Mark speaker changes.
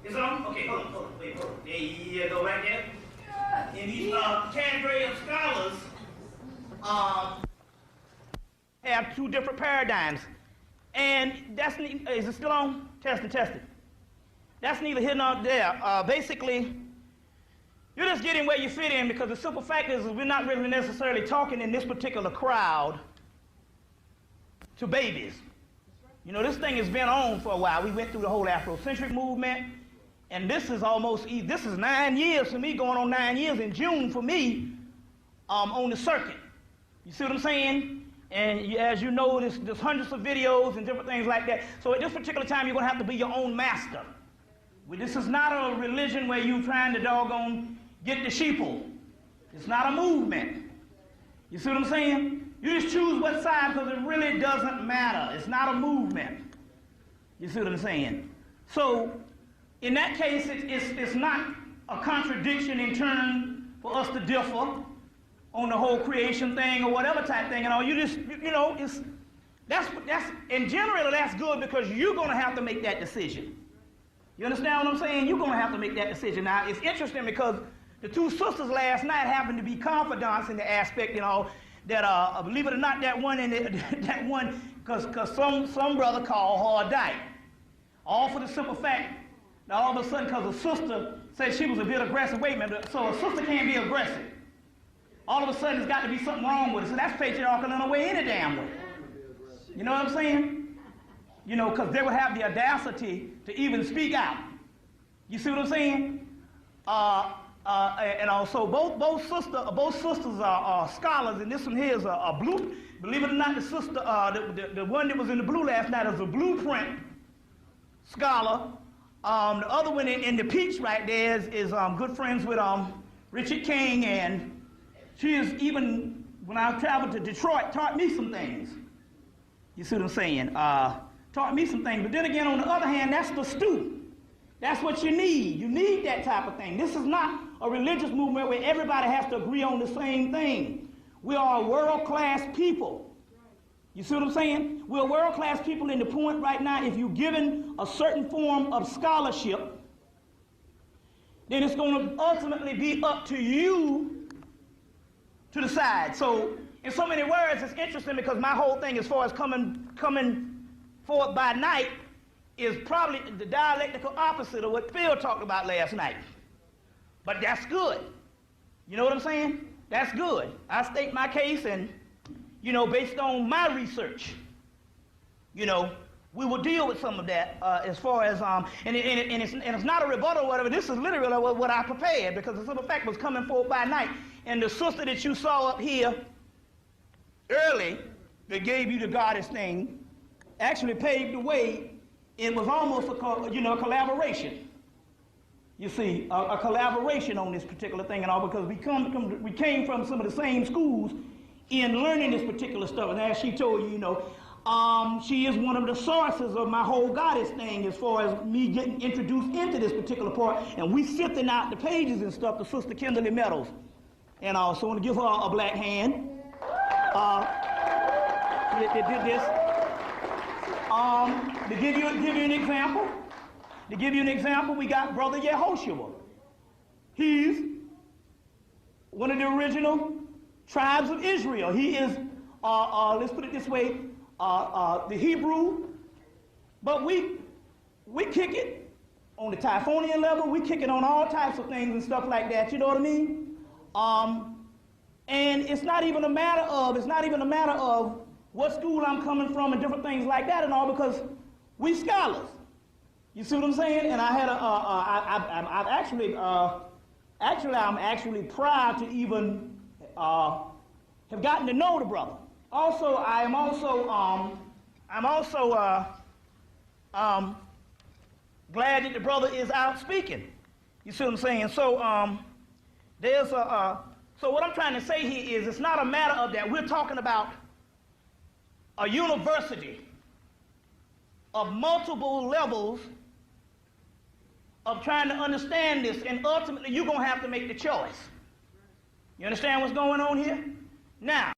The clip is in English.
Speaker 1: Is it on? Okay, hold on, wait, hold on. There you go, right there. And these cadre of scholars have two different paradigms. And that's, is it still on? Test it. That's neither here nor there. Basically, you're just getting where you fit in, because the simple fact is we're not really necessarily talking in this particular crowd to babies. You know, this thing has been on for a while. We went through the whole Afrocentric movement, and this is 9 years for me, going on 9 years in June for me on the circuit. You see what I'm saying? And as you know, there's hundreds of videos and different things like that. So at this particular time, you're going to have to be your own master. This is not a religion where you're trying to doggone get the sheeple. It's not a movement. You see what I'm saying? You just choose what side, because it really doesn't matter. It's not a movement. You see what I'm saying? So in that case, it's not a contradiction in turn for us to differ on the whole creation thing or whatever type thing and all. You just, you know, that's in general, that's good, because you're going to have to make that decision. You understand what I'm saying? You're going to have to make that decision. Now, it's interesting because the two sisters last night happened to be confidants in the aspect, you know, that, believe it or not, that one, because some brother called her a dyke. All for the simple fact that all of a sudden, because a sister said she was a bit aggressive, wait a minute, so a sister can't be aggressive. All of a sudden, there's got to be something wrong with it. So that's patriarchal in a way, any damn way. You know what I'm saying? You know, because they would have the audacity to even speak out. You see what I'm saying? And also, both sisters are scholars, and this one here is a blue. Believe it or not, the sister, the one that was in the blue last night is a blueprint scholar. The other one in the peach right there is good friends with Richard King, and she is, even when I traveled to Detroit, taught me some things. You see what I'm saying? Taught me some things. But then again, on the other hand, that's the student. That's what you need. You need that type of thing. This is not a religious movement where everybody has to agree on the same thing. We are a world-class people. You see what I'm saying? We're world-class people in the point right now, if you're given a certain form of scholarship, then it's going to ultimately be up to you to decide. So, in so many words, it's interesting, because my whole thing as far as coming forth by night is probably the dialectical opposite of what Phil talked about last night. But that's good. You know what I'm saying? That's good. I state my case, and, you know, based on my research, you know, we will deal with some of that as far as, and it's not a rebuttal or whatever. This is literally what I prepared, because the simple fact was coming forth by night. And the sister that you saw up here early that gave you the goddess thing actually paved the way. It was almost a collaboration. You see, a collaboration on this particular thing and all, because we came from some of the same schools in learning this particular stuff. And as she told you, you know, she is one of the sources of my whole goddess thing as far as me getting introduced into this particular part. And we sifting out the pages and stuff to Sister Kimberly Meadows. And I also want to give her a black hand. They did this. To give you an example, we got Brother Yehoshua. He's one of the original tribes of Israel. He is, let's put it this way, the Hebrew, but we kick it on the Typhonian level. We kick it on all types of things and stuff like that. You know what I mean? And it's not even a matter of what school I'm coming from and different things like that and all, because we scholars. You see what I'm saying? And I had I'm actually proud to even have gotten to know the brother. Also, I'm also glad that the brother is out speaking. You see what I'm saying? So so what I'm trying to say here is, it's not a matter of that. We're talking about a university of multiple levels of trying to understand this, and ultimately you're going to have to make the choice. You understand what's going on here? Now,